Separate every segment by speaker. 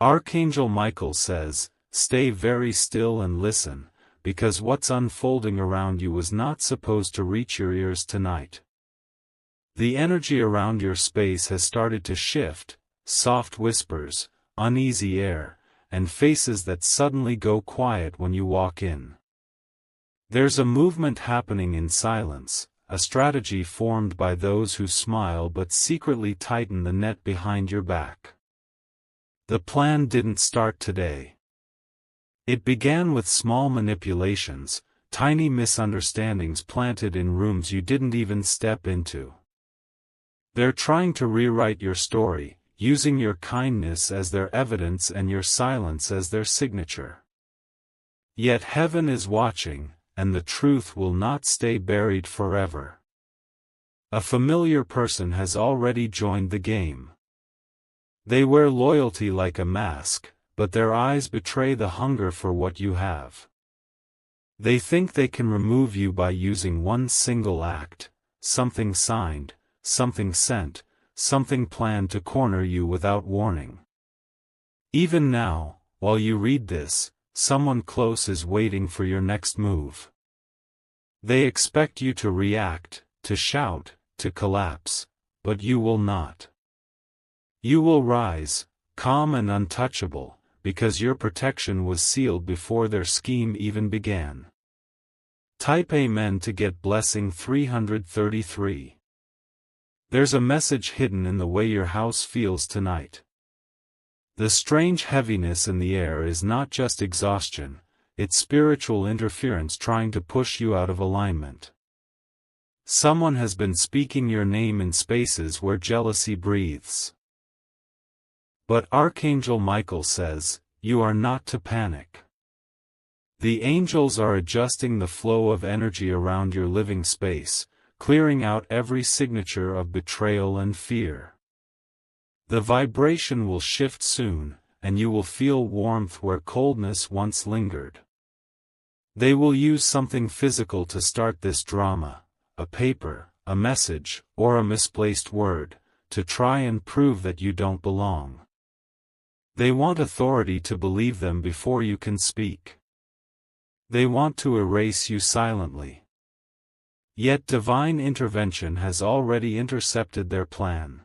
Speaker 1: Archangel Michael says, stay very still and listen, because what's unfolding around you was not supposed to reach your ears tonight. The energy around your space has started to shift, soft whispers, uneasy air, and faces that suddenly go quiet when you walk in. There's a movement happening in silence, a strategy formed by those who smile but secretly tighten the net behind your back. The plan didn't start today. It began with small manipulations, tiny misunderstandings planted in rooms you didn't even step into. They're trying to rewrite your story, using your kindness as their evidence and your silence as their signature. Yet heaven is watching, and the truth will not stay buried forever. A familiar person has already joined the game. They wear loyalty like a mask, but their eyes betray the hunger for what you have. They think they can remove you by using one single act, something signed, something sent, something planned to corner you without warning. Even now, while you read this, someone close is waiting for your next move. They expect you to react, to shout, to collapse, but you will not. You will rise, calm and untouchable, because your protection was sealed before their scheme even began. Type Amen to get blessing 333. There's a message hidden in the way your house feels tonight. The strange heaviness in the air is not just exhaustion, it's spiritual interference trying to push you out of alignment. Someone has been speaking your name in spaces where jealousy breathes. But Archangel Michael says, you are not to panic. The angels are adjusting the flow of energy around your living space, clearing out every signature of betrayal and fear. The vibration will shift soon, and you will feel warmth where coldness once lingered. They will use something physical to start this drama, a paper, a message, or a misplaced word, to try and prove that you don't belong. They want authority to believe them before you can speak. They want to erase you silently. Yet divine intervention has already intercepted their plan.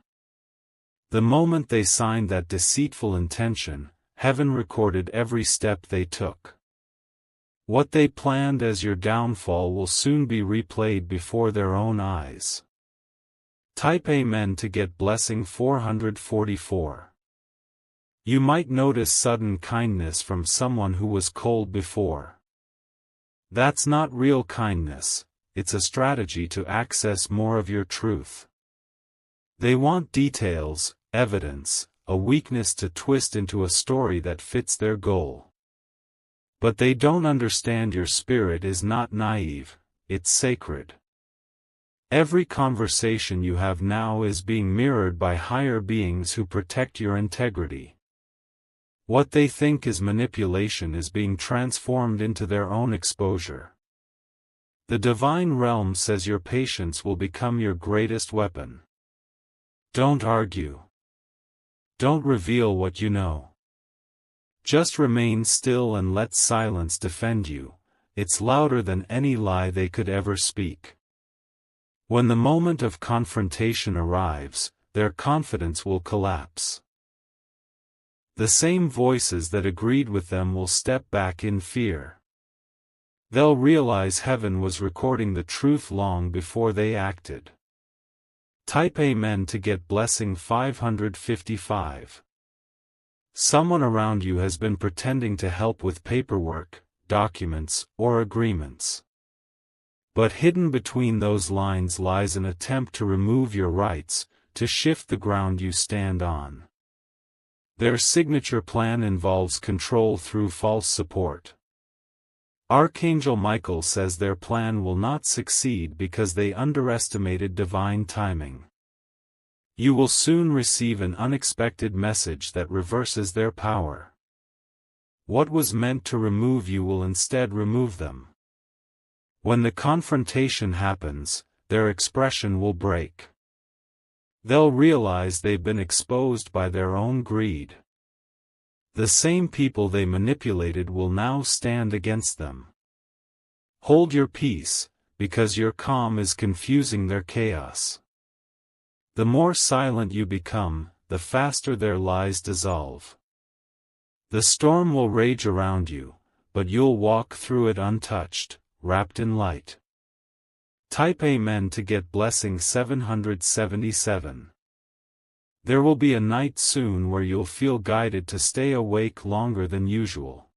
Speaker 1: The moment they signed that deceitful intention, heaven recorded every step they took. What they planned as your downfall will soon be replayed before their own eyes. Type Amen to get blessing 444. You might notice sudden kindness from someone who was cold before. That's not real kindness, it's a strategy to access more of your truth. They want details, evidence, a weakness to twist into a story that fits their goal. But they don't understand your spirit is not naive, it's sacred. Every conversation you have now is being mirrored by higher beings who protect your integrity. What they think is manipulation is being transformed into their own exposure. The divine realm says your patience will become your greatest weapon. Don't argue. Don't reveal what you know. Just remain still and let silence defend you. It's louder than any lie they could ever speak. When the moment of confrontation arrives, their confidence will collapse. The same voices that agreed with them will step back in fear. They'll realize heaven was recording the truth long before they acted. Type Amen to get blessing 555. Someone around you has been pretending to help with paperwork, documents, or agreements. But hidden between those lines lies an attempt to remove your rights, to shift the ground you stand on. Their signature plan involves control through false support. Archangel Michael says their plan will not succeed because they underestimated divine timing. You will soon receive an unexpected message that reverses their power. What was meant to remove you will instead remove them. When the confrontation happens, their expression will break. They'll realize they've been exposed by their own greed. The same people they manipulated will now stand against them. Hold your peace, because your calm is confusing their chaos. The more silent you become, the faster their lies dissolve. The storm will rage around you, but you'll walk through it untouched, wrapped in light. Type Amen to get blessing 777. There will be a night soon where you'll feel guided to stay awake longer than usual.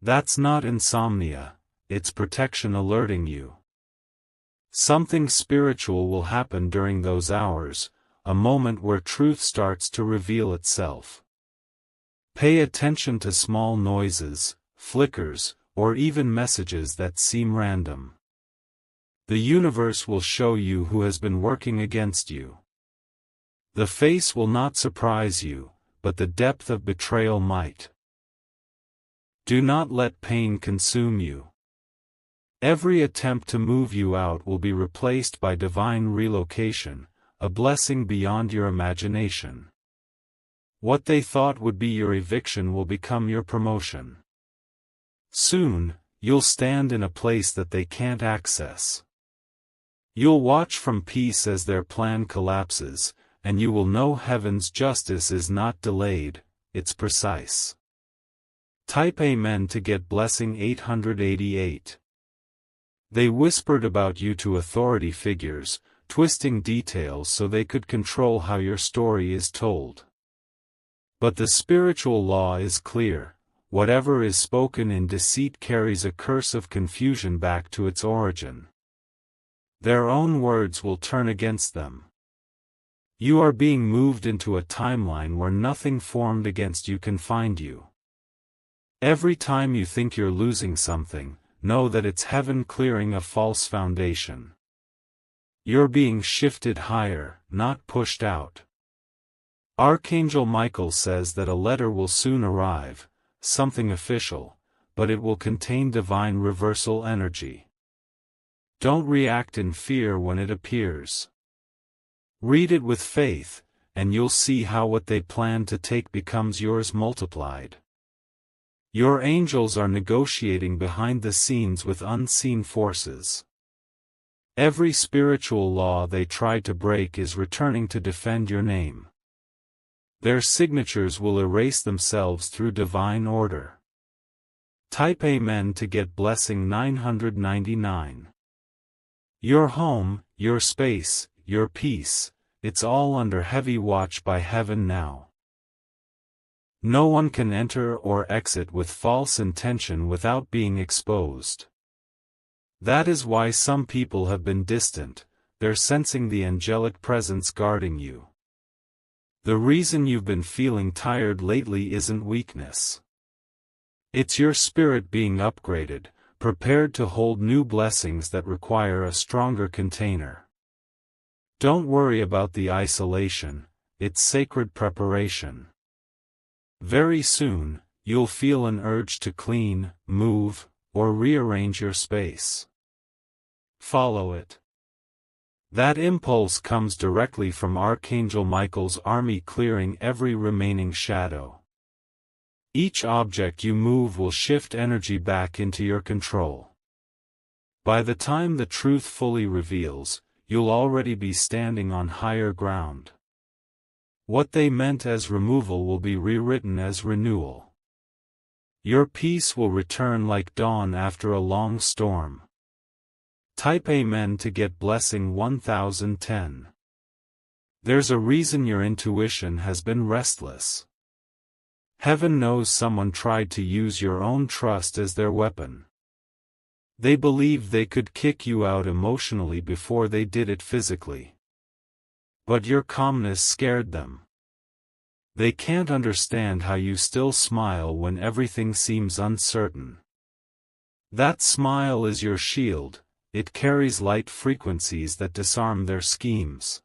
Speaker 1: That's not insomnia, it's protection alerting you. Something spiritual will happen during those hours, a moment where truth starts to reveal itself. Pay attention to small noises, flickers, or even messages that seem random. The universe will show you who has been working against you. The face will not surprise you, but the depth of betrayal might. Do not let pain consume you. Every attempt to move you out will be replaced by divine relocation, a blessing beyond your imagination. What they thought would be your eviction will become your promotion. Soon, you'll stand in a place that they can't access. You'll watch from peace as their plan collapses, and you will know heaven's justice is not delayed, it's precise. Type Amen to get blessing 888. They whispered about you to authority figures, twisting details so they could control how your story is told. But the spiritual law is clear: whatever is spoken in deceit carries a curse of confusion back to its origin. Their own words will turn against them. You are being moved into a timeline where nothing formed against you can find you. Every time you think you're losing something, know that it's heaven clearing a false foundation. You're being shifted higher, not pushed out. Archangel Michael says that a letter will soon arrive, something official, but it will contain divine reversal energy. Don't react in fear when it appears. Read it with faith, and you'll see how what they plan to take becomes yours multiplied. Your angels are negotiating behind the scenes with unseen forces. Every spiritual law they tried to break is returning to defend your name. Their signatures will erase themselves through divine order. Type Amen to get blessing 999. Your home, your space, your peace, it's all under heavy watch by heaven now. No one can enter or exit with false intention without being exposed. That is why some people have been distant, they're sensing the angelic presence guarding you. The reason you've been feeling tired lately isn't weakness. It's your spirit being upgraded, prepared to hold new blessings that require a stronger container. Don't worry about the isolation, it's sacred preparation. Very soon, you'll feel an urge to clean, move, or rearrange your space. Follow it. That impulse comes directly from Archangel Michael's army clearing every remaining shadow. Each object you move will shift energy back into your control. By the time the truth fully reveals, you'll already be standing on higher ground. What they meant as removal will be rewritten as renewal. Your peace will return like dawn after a long storm. Type Amen to get blessing 1010. There's a reason your intuition has been restless. Heaven knows someone tried to use your own trust as their weapon. They believed they could kick you out emotionally before they did it physically. But your calmness scared them. They can't understand how you still smile when everything seems uncertain. That smile is your shield, it carries light frequencies that disarm their schemes.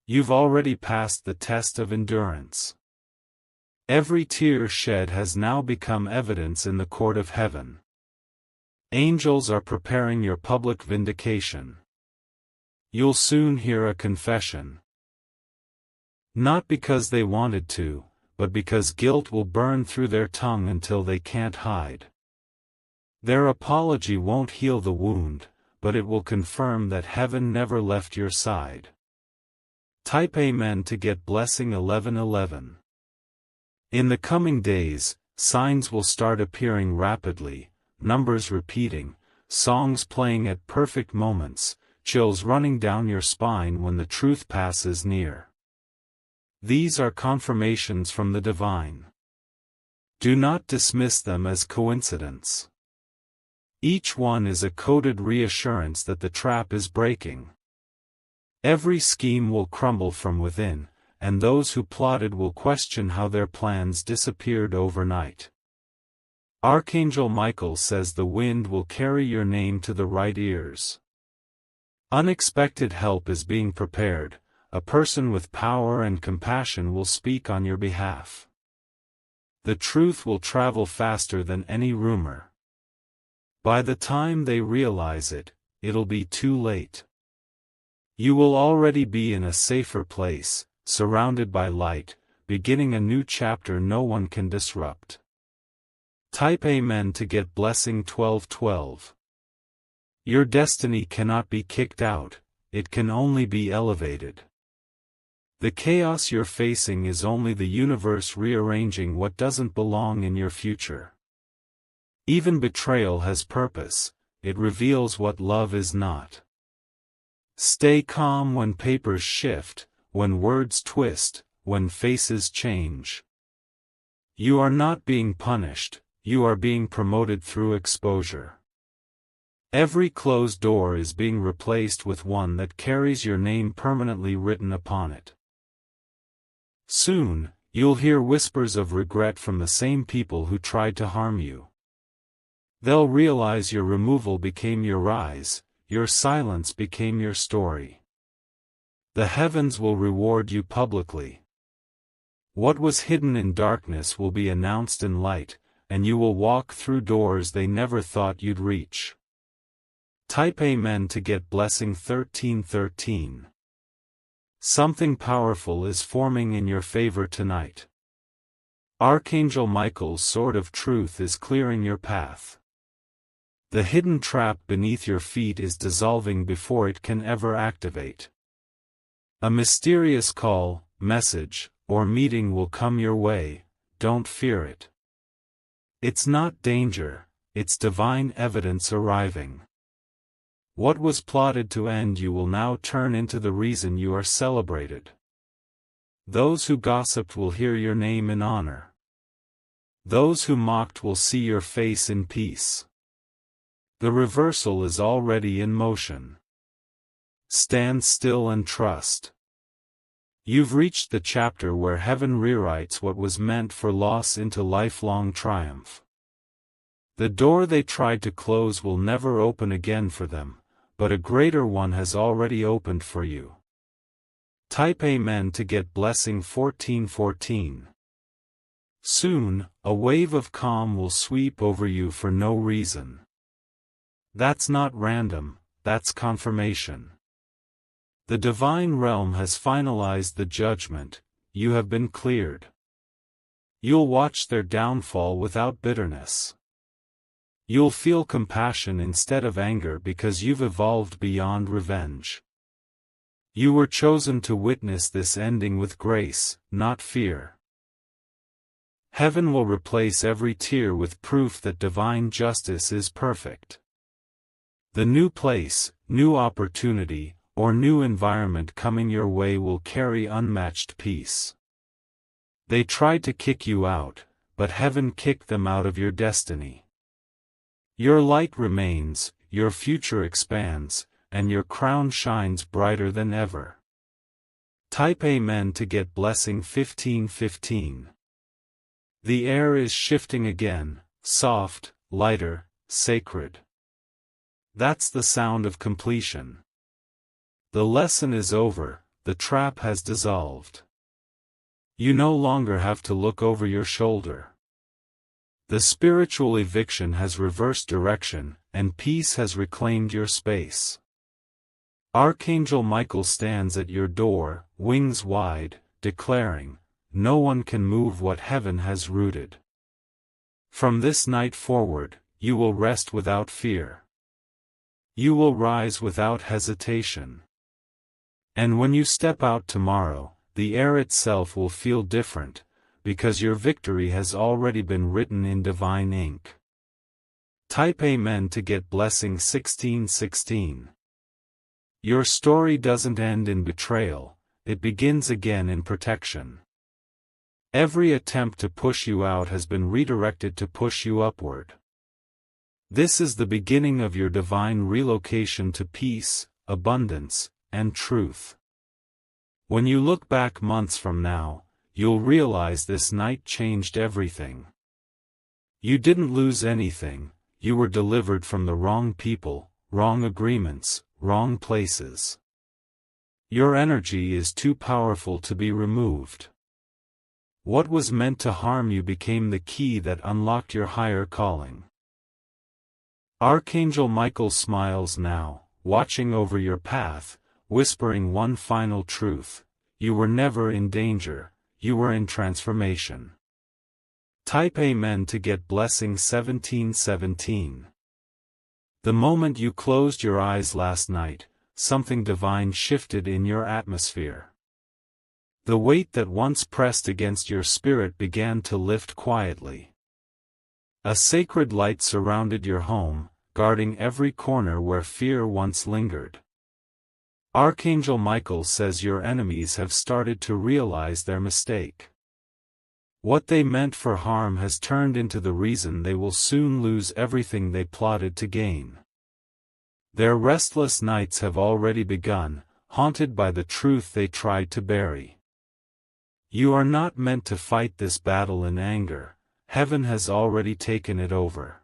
Speaker 1: You've already passed the test of endurance. Every tear shed has now become evidence in the court of heaven. Angels are preparing your public vindication. You'll soon hear a confession. Not because they wanted to, but because guilt will burn through their tongue until they can't hide. Their apology won't heal the wound, but it will confirm that heaven never left your side. Type Amen to get blessing 1111. In the coming days, signs will start appearing rapidly, numbers repeating, songs playing at perfect moments, chills running down your spine when the truth passes near. These are confirmations from the divine. Do not dismiss them as coincidence. Each one is a coded reassurance that the trap is breaking. Every scheme will crumble from within, and those who plotted will question how their plans disappeared overnight. Archangel Michael says the wind will carry your name to the right ears. Unexpected help is being prepared. A person with power and compassion will speak on your behalf. The truth will travel faster than any rumor. By the time they realize it, it'll be too late. You will already be in a safer place, surrounded by light, beginning a new chapter no one can disrupt. Type Amen to get blessing 1212. Your destiny cannot be kicked out, it can only be elevated. The chaos you're facing is only the universe rearranging what doesn't belong in your future. Even betrayal has purpose, it reveals what love is not. Stay calm when papers shift, when words twist, when faces change. You are not being punished, you are being promoted through exposure. Every closed door is being replaced with one that carries your name permanently written upon it. Soon, you'll hear whispers of regret from the same people who tried to harm you. They'll realize your removal became your rise, your silence became your story. The heavens will reward you publicly. What was hidden in darkness will be announced in light, and you will walk through doors they never thought you'd reach. Type Amen to get blessing 1313. Something powerful is forming in your favor tonight. Archangel Michael's sword of truth is clearing your path. The hidden trap beneath your feet is dissolving before it can ever activate. A mysterious call, message, or meeting will come your way, don't fear it. It's not danger, it's divine evidence arriving. What was plotted to end you will now turn into the reason you are celebrated. Those who gossiped will hear your name in honor. Those who mocked will see your face in peace. The reversal is already in motion. Stand still and trust. You've reached the chapter where heaven rewrites what was meant for loss into lifelong triumph. The door they tried to close will never open again for them, but a greater one has already opened for you. Type Amen to get blessing 1414. Soon, a wave of calm will sweep over you for no reason. That's not random, that's confirmation. The divine realm has finalized the judgment, you have been cleared. You'll watch their downfall without bitterness. You'll feel compassion instead of anger because you've evolved beyond revenge. You were chosen to witness this ending with grace, not fear. Heaven will replace every tear with proof that divine justice is perfect. The new place, new opportunity, or new environment coming your way will carry unmatched peace. They tried to kick you out, but heaven kicked them out of your destiny. Your light remains, your future expands, and your crown shines brighter than ever. Type Amen to get blessing 1515. The air is shifting again, soft, lighter, sacred. That's the sound of completion. The lesson is over, the trap has dissolved. You no longer have to look over your shoulder. The spiritual eviction has reversed direction, and peace has reclaimed your space. Archangel Michael stands at your door, wings wide, declaring, no one can move what heaven has rooted. From this night forward, you will rest without fear. You will rise without hesitation. And when you step out tomorrow, the air itself will feel different, because your victory has already been written in divine ink. Type Amen to get blessing 1616. Your story doesn't end in betrayal, it begins again in protection. Every attempt to push you out has been redirected to push you upward. This is the beginning of your divine relocation to peace, abundance, and truth. When you look back months from now, you'll realize this night changed everything. You didn't lose anything, you were delivered from the wrong people, wrong agreements, wrong places. Your energy is too powerful to be removed. What was meant to harm you became the key that unlocked your higher calling. Archangel Michael smiles now, watching over your path, whispering one final truth: you were never in danger, you were in transformation. Type Amen to get blessing 1717. The moment you closed your eyes last night, something divine shifted in your atmosphere. The weight that once pressed against your spirit began to lift quietly. A sacred light surrounded your home, guarding every corner where fear once lingered. Archangel Michael says your enemies have started to realize their mistake. What they meant for harm has turned into the reason they will soon lose everything they plotted to gain. Their restless nights have already begun, haunted by the truth they tried to bury. You are not meant to fight this battle in anger, heaven has already taken it over.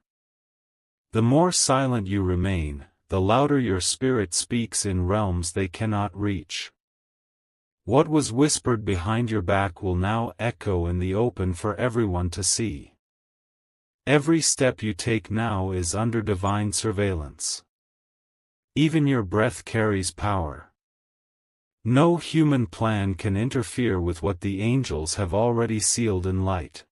Speaker 1: The more silent you remain, the louder your spirit speaks in realms they cannot reach. What was whispered behind your back will now echo in the open for everyone to see. Every step you take now is under divine surveillance. Even your breath carries power. No human plan can interfere with what the angels have already sealed in light.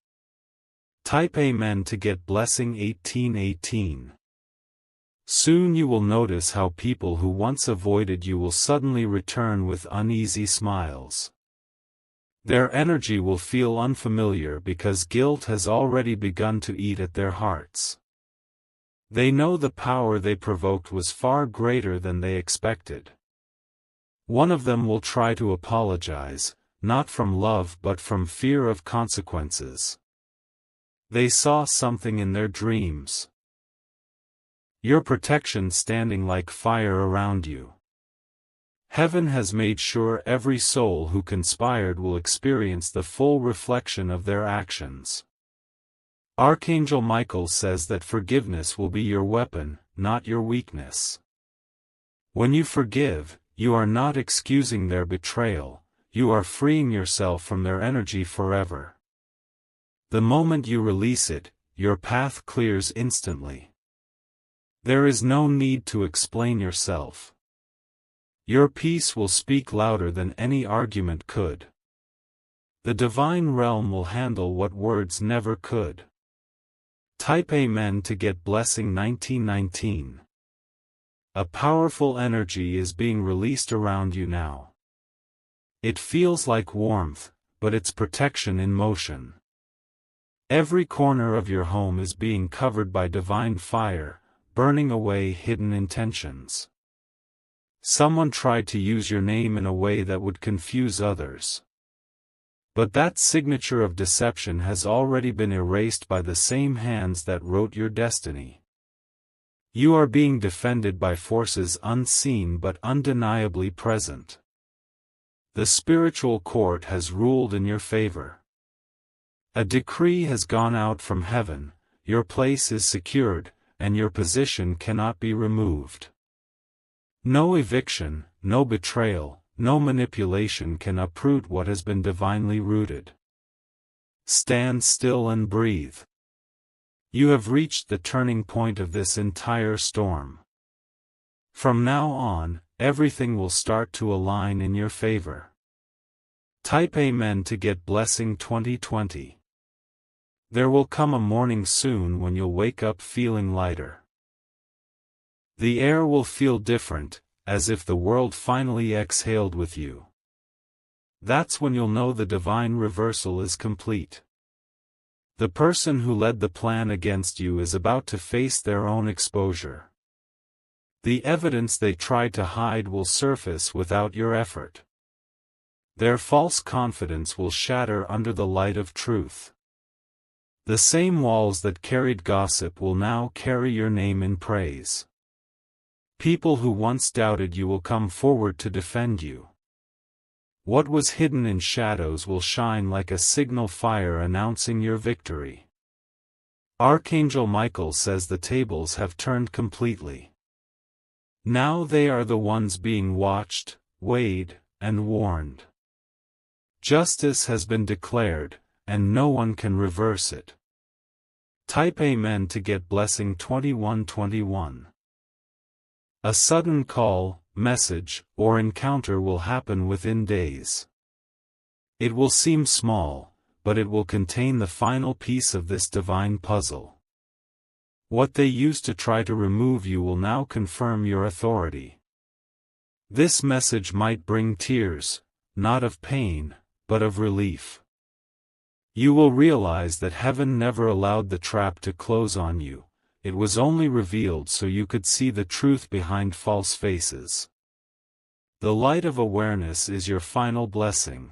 Speaker 1: Type Amen to get blessing 1818. Soon you will notice how people who once avoided you will suddenly return with uneasy smiles. Their energy will feel unfamiliar because guilt has already begun to eat at their hearts. They know the power they provoked was far greater than they expected. One of them will try to apologize, not from love but from fear of consequences. They saw something in their dreams. Your protection standing like fire around you. Heaven has made sure every soul who conspired will experience the full reflection of their actions. Archangel Michael says that forgiveness will be your weapon, not your weakness. When you forgive, you are not excusing their betrayal, you are freeing yourself from their energy forever. The moment you release it, your path clears instantly. There is no need to explain yourself. Your peace will speak louder than any argument could. The divine realm will handle what words never could. Type Amen to get blessing 1919. A powerful energy is being released around you now. It feels like warmth, but it's protection in motion. Every corner of your home is being covered by divine fire, burning away hidden intentions. Someone tried to use your name in a way that would confuse others. But that signature of deception has already been erased by the same hands that wrote your destiny. You are being defended by forces unseen but undeniably present. The spiritual court has ruled in your favor. A decree has gone out from heaven, your place is secured, and your position cannot be removed. No eviction, no betrayal, no manipulation can uproot what has been divinely rooted. Stand still and breathe. You have reached the turning point of this entire storm. From now on, everything will start to align in your favor. Type Amen to get blessing 2020. There will come a morning soon when you'll wake up feeling lighter. The air will feel different, as if the world finally exhaled with you. That's when you'll know the divine reversal is complete. The person who led the plan against you is about to face their own exposure. The evidence they tried to hide will surface without your effort. Their false confidence will shatter under the light of truth. The same walls that carried gossip will now carry your name in praise. People who once doubted you will come forward to defend you. What was hidden in shadows will shine like a signal fire announcing your victory. Archangel Michael says the tables have turned completely. Now they are the ones being watched, weighed, and warned. Justice has been declared, and no one can reverse it. Type Amen to get blessing 2121. A sudden call, message, or encounter will happen within days. It will seem small, but it will contain the final piece of this divine puzzle. What they used to try to remove you will now confirm your authority. This message might bring tears, not of pain, but of relief. You will realize that heaven never allowed the trap to close on you. It was only revealed so you could see the truth behind false faces. The light of awareness is your final blessing.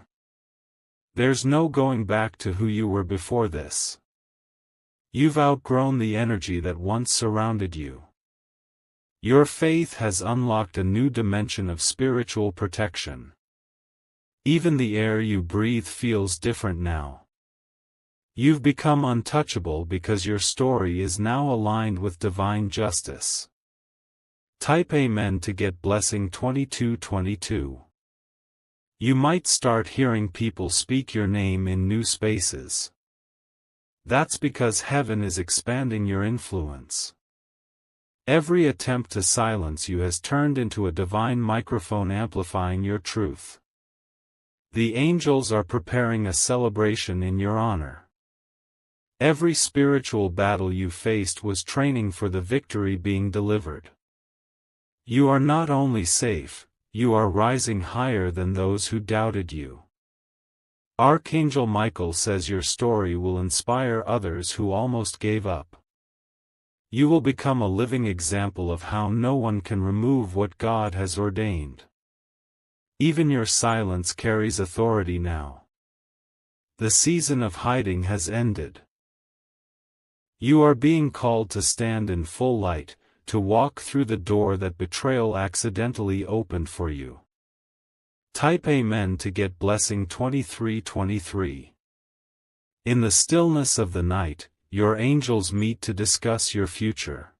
Speaker 1: There's no going back to who you were before this. You've outgrown the energy that once surrounded you. Your faith has unlocked a new dimension of spiritual protection. Even the air you breathe feels different now. You've become untouchable because your story is now aligned with divine justice. Type Amen to get blessing 2222. You might start hearing people speak your name in new spaces. That's because heaven is expanding your influence. Every attempt to silence you has turned into a divine microphone amplifying your truth. The angels are preparing a celebration in your honor. Every spiritual battle you faced was training for the victory being delivered. You are not only safe, you are rising higher than those who doubted you. Archangel Michael says your story will inspire others who almost gave up. You will become a living example of how no one can remove what God has ordained. Even your silence carries authority now. The season of hiding has ended. You are being called to stand in full light, to walk through the door that betrayal accidentally opened for you. Type Amen to get blessing 2323. In the stillness of the night, your angels meet to discuss your future.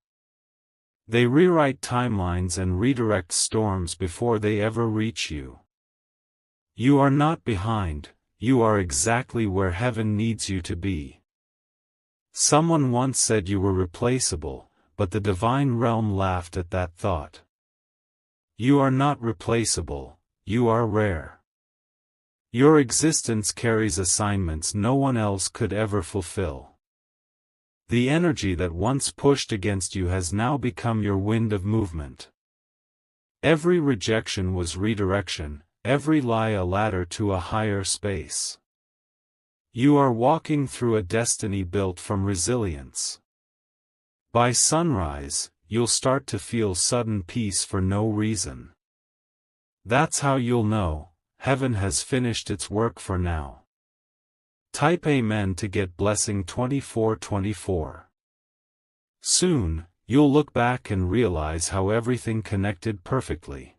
Speaker 1: They rewrite timelines and redirect storms before they ever reach you. You are not behind, you are exactly where heaven needs you to be. Someone once said you were replaceable, but the divine realm laughed at that thought. You are not replaceable, you are rare. Your existence carries assignments no one else could ever fulfill. The energy that once pushed against you has now become your wind of movement. Every rejection was redirection, every lie a ladder to a higher space. You are walking through a destiny built from resilience. By sunrise, you'll start to feel sudden peace for no reason. That's how you'll know, heaven has finished its work for now. Type Amen to get blessing 2424. Soon, you'll look back and realize how everything connected perfectly.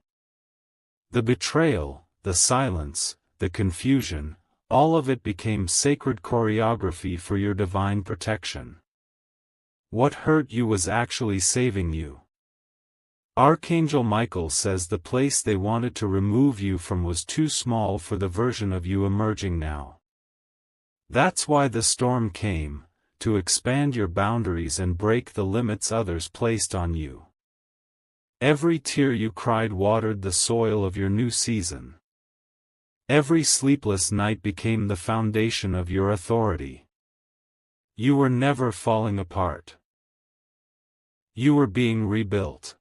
Speaker 1: The betrayal, the silence, the confusion, all of it became sacred choreography for your divine protection. What hurt you was actually saving you. Archangel Michael says the place they wanted to remove you from was too small for the version of you emerging now. That's why the storm came, to expand your boundaries and break the limits others placed on you. Every tear you cried watered the soil of your new season. Every sleepless night became the foundation of your authority. You were never falling apart. You were being rebuilt.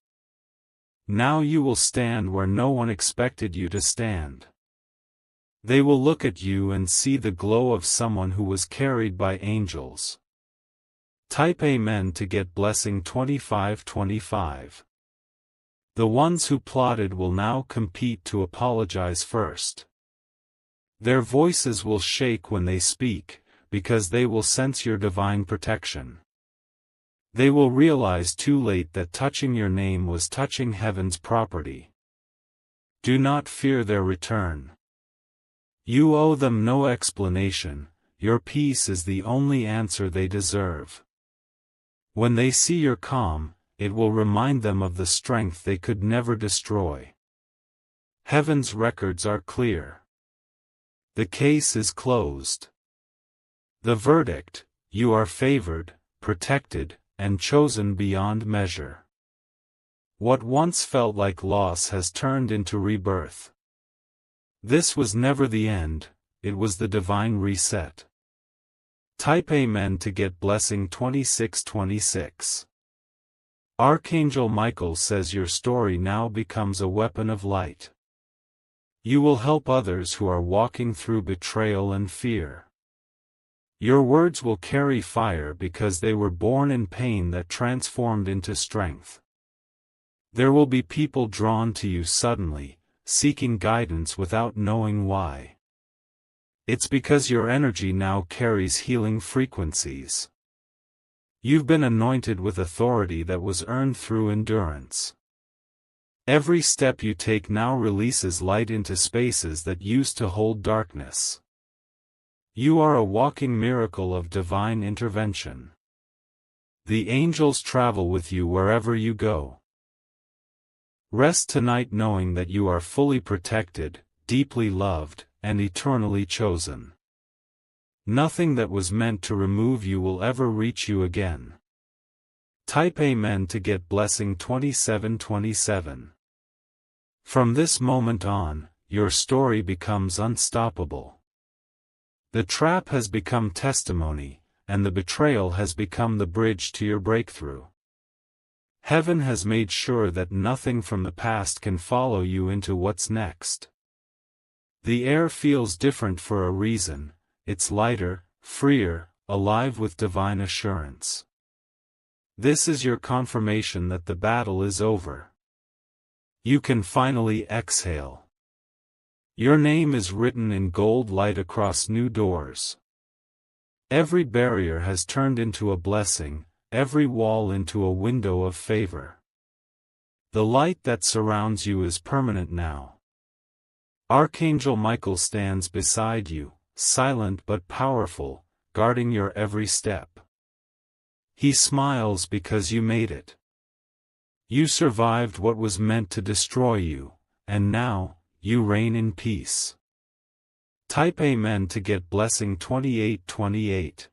Speaker 1: Now you will stand where no one expected you to stand. They will look at you and see the glow of someone who was carried by angels. Type Amen to get blessing 2525. The ones who plotted will now compete to apologize first. Their voices will shake when they speak, because they will sense your divine protection. They will realize too late that touching your name was touching heaven's property. Do not fear their return. You owe them no explanation, your peace is the only answer they deserve. When they see your calm, it will remind them of the strength they could never destroy. Heaven's records are clear. The case is closed. The verdict: you are favored, protected, and chosen beyond measure. What once felt like loss has turned into rebirth. This was never the end, it was the divine reset. Type Amen to get blessing 2626. Archangel Michael says your story now becomes a weapon of light. You will help others who are walking through betrayal and fear. Your words will carry fire because they were born in pain that transformed into strength. There will be people drawn to you suddenly, seeking guidance without knowing why. It's because your energy now carries healing frequencies. You've been anointed with authority that was earned through endurance. Every step you take now releases light into spaces that used to hold darkness. You are a walking miracle of divine intervention. The angels travel with you wherever you go. Rest tonight knowing that you are fully protected, deeply loved, and eternally chosen. Nothing that was meant to remove you will ever reach you again. Type Amen to get blessing 2727. From this moment on, your story becomes unstoppable. The trap has become testimony, and the betrayal has become the bridge to your breakthrough. Heaven has made sure that nothing from the past can follow you into what's next. The air feels different for a reason, it's lighter, freer, alive with divine assurance. This is your confirmation that the battle is over. You can finally exhale. Your name is written in gold light across new doors. Every barrier has turned into a blessing, every wall into a window of favor. The light that surrounds you is permanent now. Archangel Michael stands beside you, silent but powerful, guarding your every step. He smiles because you made it. You survived what was meant to destroy you, and now, you reign in peace. Type Amen to get blessing 2828.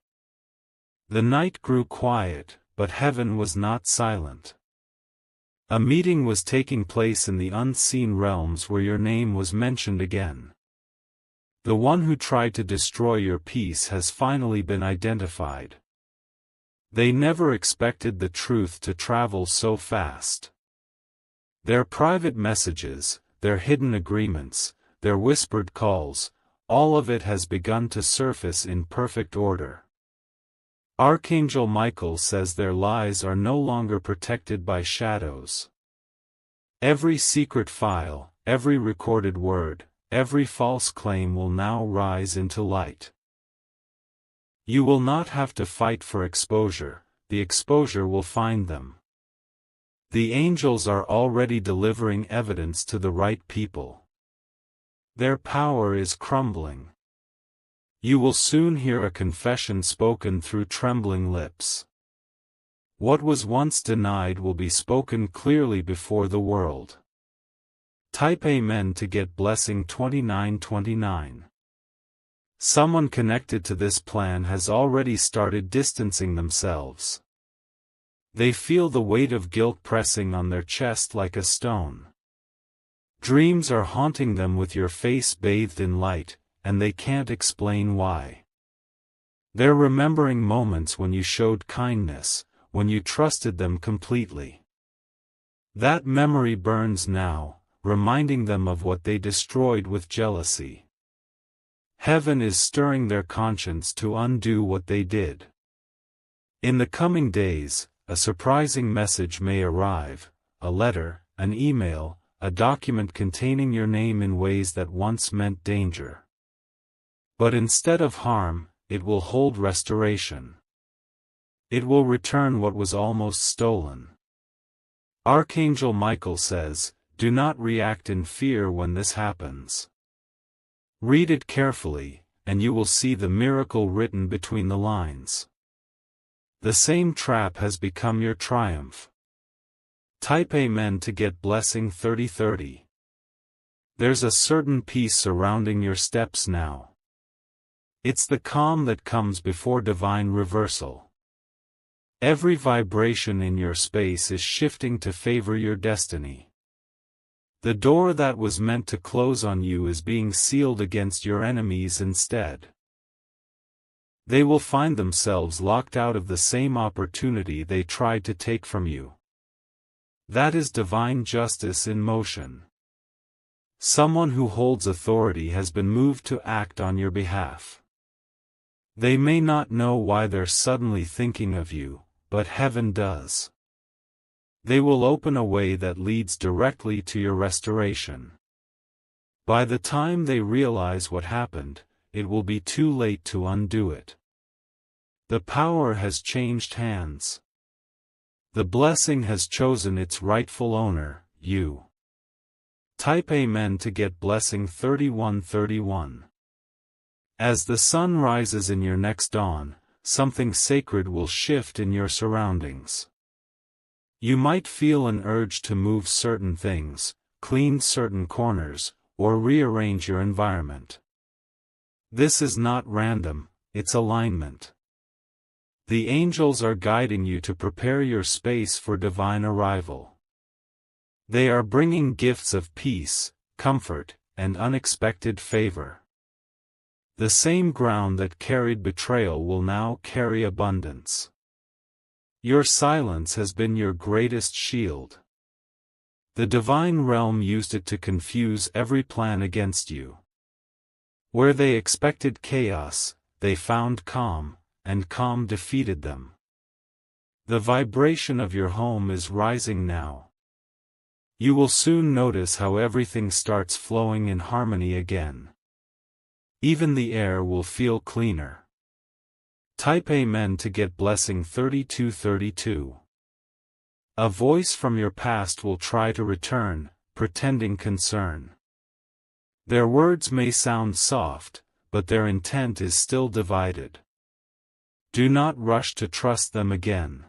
Speaker 1: The night grew quiet, but heaven was not silent. A meeting was taking place in the unseen realms where your name was mentioned again. The one who tried to destroy your peace has finally been identified. They never expected the truth to travel so fast. Their private messages, their hidden agreements, their whispered calls, all of it has begun to surface in perfect order. Archangel Michael says their lies are no longer protected by shadows. Every secret file, every recorded word, every false claim will now rise into light. You will not have to fight for exposure, the exposure will find them. The angels are already delivering evidence to the right people. Their power is crumbling. You will soon hear a confession spoken through trembling lips. What was once denied will be spoken clearly before the world. Type Amen to get blessing 2929. Someone connected to this plan has already started distancing themselves. They feel the weight of guilt pressing on their chest like a stone. Dreams are haunting them with your face bathed in light, and they can't explain why. They're remembering moments when you showed kindness, when you trusted them completely. That memory burns now, reminding them of what they destroyed with jealousy. Heaven is stirring their conscience to undo what they did. In the coming days, a surprising message may arrive, a letter, an email, a document containing your name in ways that once meant danger. But instead of harm, it will hold restoration. It will return what was almost stolen. Archangel Michael says, do not react in fear when this happens. Read it carefully, and you will see the miracle written between the lines. The same trap has become your triumph. Type Amen to get blessing 3030. There's a certain peace surrounding your steps now. It's the calm that comes before divine reversal. Every vibration in your space is shifting to favor your destiny. The door that was meant to close on you is being sealed against your enemies instead. They will find themselves locked out of the same opportunity they tried to take from you. That is divine justice in motion. Someone who holds authority has been moved to act on your behalf. They may not know why they're suddenly thinking of you, but heaven does. They will open a way that leads directly to your restoration. By the time they realize what happened, it will be too late to undo it. The power has changed hands. The blessing has chosen its rightful owner, you. Type Amen to get blessing 3131. As the sun rises in your next dawn, something sacred will shift in your surroundings. You might feel an urge to move certain things, clean certain corners, or rearrange your environment. This is not random, it's alignment. The angels are guiding you to prepare your space for divine arrival. They are bringing gifts of peace, comfort, and unexpected favor. The same ground that carried betrayal will now carry abundance. Your silence has been your greatest shield. The divine realm used it to confuse every plan against you. Where they expected chaos, they found calm, and calm defeated them. The vibration of your home is rising now. You will soon notice how everything starts flowing in harmony again. Even the air will feel cleaner. Type Amen to get blessing 3232. A voice from your past will try to return, pretending concern. Their words may sound soft, but their intent is still divided. Do not rush to trust them again.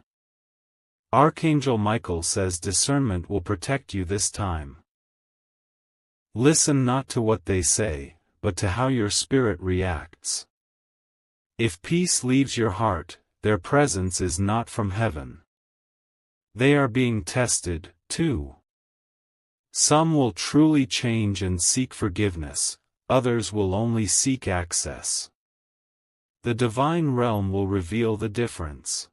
Speaker 1: Archangel Michael says discernment will protect you this time. Listen not to what they say, but to how your spirit reacts. If peace leaves your heart, their presence is not from heaven. They are being tested, too. Some will truly change and seek forgiveness, others will only seek access. The divine realm will reveal the difference.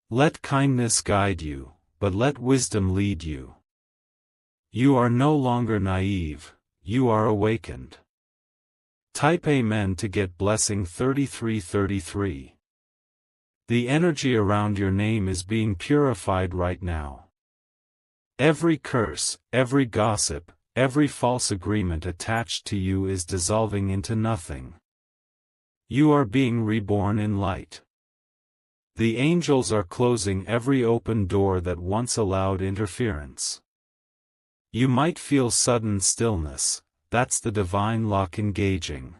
Speaker 1: Let kindness guide you, but let wisdom lead you. You are no longer naive, you are awakened. Type Amen to get blessing 3333. The energy around your name is being purified right now. Every curse, every gossip, every false agreement attached to you is dissolving into nothing. You are being reborn in light. The angels are closing every open door that once allowed interference. You might feel sudden stillness, that's the divine lock engaging.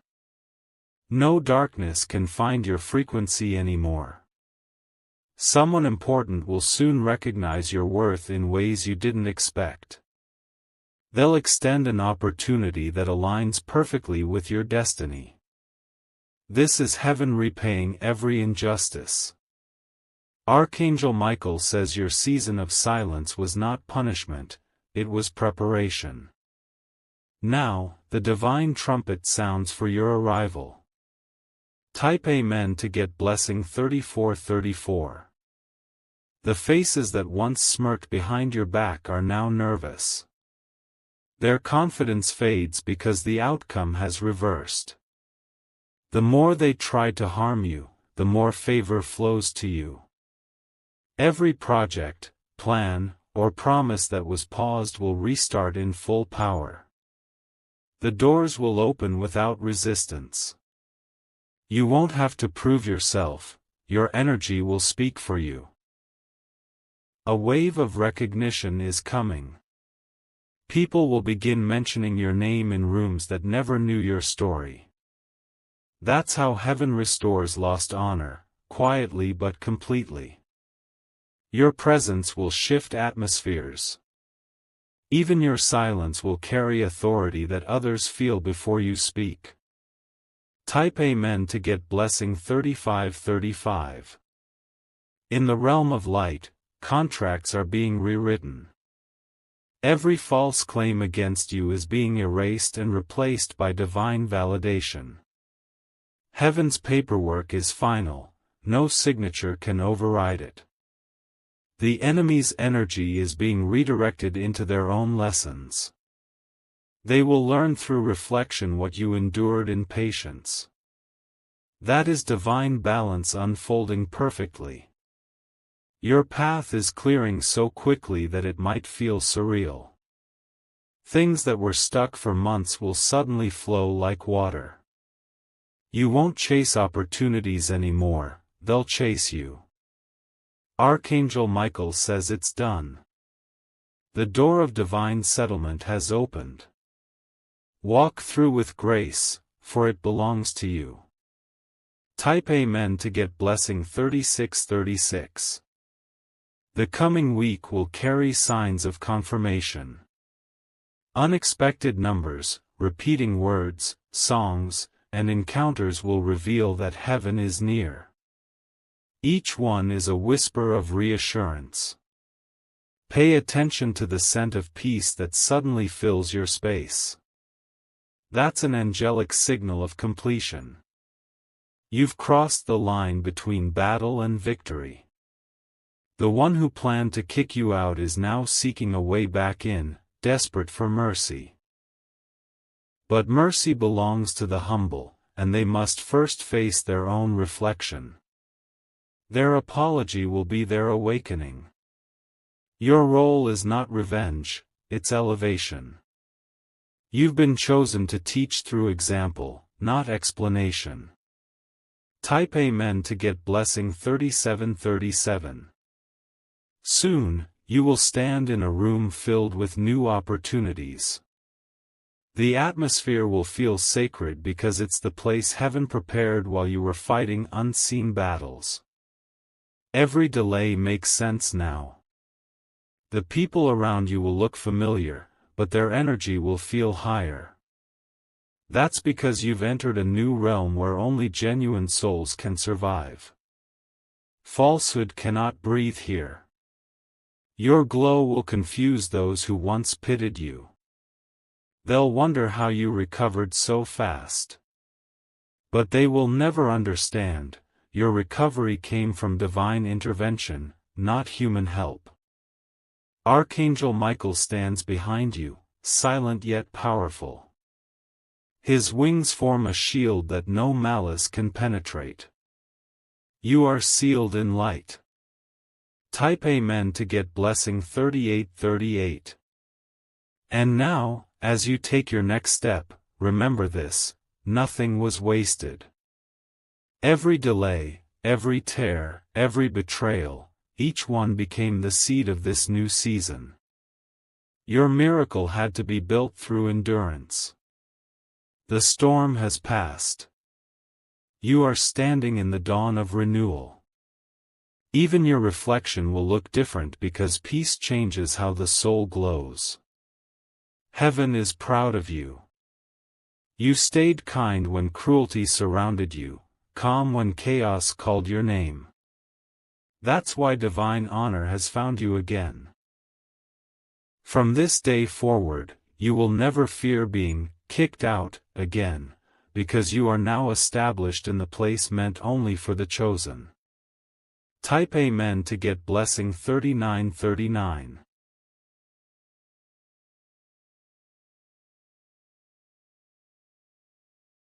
Speaker 1: No darkness can find your frequency anymore. Someone important will soon recognize your worth in ways you didn't expect. They'll extend an opportunity that aligns perfectly with your destiny. This is heaven repaying every injustice. Archangel Michael says your season of silence was not punishment, it was preparation. Now, the divine trumpet sounds for your arrival. Type Amen to get blessing 3434. The faces that once smirked behind your back are now nervous. Their confidence fades because the outcome has reversed. The more they try to harm you, the more favor flows to you. Every project, plan, or promise that was paused will restart in full power. The doors will open without resistance. You won't have to prove yourself, your energy will speak for you. A wave of recognition is coming. People will begin mentioning your name in rooms that never knew your story. That's how heaven restores lost honor, quietly but completely. Your presence will shift atmospheres. Even your silence will carry authority that others feel before you speak. Type Amen to get blessing 3535. In the realm of light, contracts are being rewritten. Every false claim against you is being erased and replaced by divine validation. Heaven's paperwork is final, no signature can override it. The enemy's energy is being redirected into their own lessons. They will learn through reflection what you endured in patience. That is divine balance unfolding perfectly. Your path is clearing so quickly that it might feel surreal. Things that were stuck for months will suddenly flow like water. You won't chase opportunities anymore, they'll chase you. Archangel Michael says it's done. The door of divine settlement has opened. Walk through with grace, for it belongs to you. Type Amen to get blessing 3636. The coming week will carry signs of confirmation. Unexpected numbers, repeating words, songs, and encounters will reveal that heaven is near. Each one is a whisper of reassurance. Pay attention to the scent of peace that suddenly fills your space. That's an angelic signal of completion. You've crossed the line between battle and victory. The one who planned to kick you out is now seeking a way back in, desperate for mercy. But mercy belongs to the humble, and they must first face their own reflection. Their apology will be their awakening. Your role is not revenge, it's elevation. You've been chosen to teach through example, not explanation. Type Amen to get blessing 3737. Soon, you will stand in a room filled with new opportunities. The atmosphere will feel sacred because it's the place heaven prepared while you were fighting unseen battles. Every delay makes sense now. The people around you will look familiar, but their energy will feel higher. That's because you've entered a new realm where only genuine souls can survive. Falsehood cannot breathe here. Your glow will confuse those who once pitied you. They'll wonder how you recovered so fast. But they will never understand, your recovery came from divine intervention, not human help. Archangel Michael stands behind you, silent yet powerful. His wings form a shield that no malice can penetrate. You are sealed in light. Type Amen to get blessing 3838. And now, as you take your next step, remember this: nothing was wasted. Every delay, every tear, every betrayal, each one became the seed of this new season. Your miracle had to be built through endurance. The storm has passed. You are standing in the dawn of renewal. Even your reflection will look different because peace changes how the soul glows. Heaven is proud of you. You stayed kind when cruelty surrounded you, calm when chaos called your name. That's why divine honor has found you again. From this day forward, You will never fear being kicked out again, because you are now established in the place meant only for the chosen. Type Amen to get blessing 3939.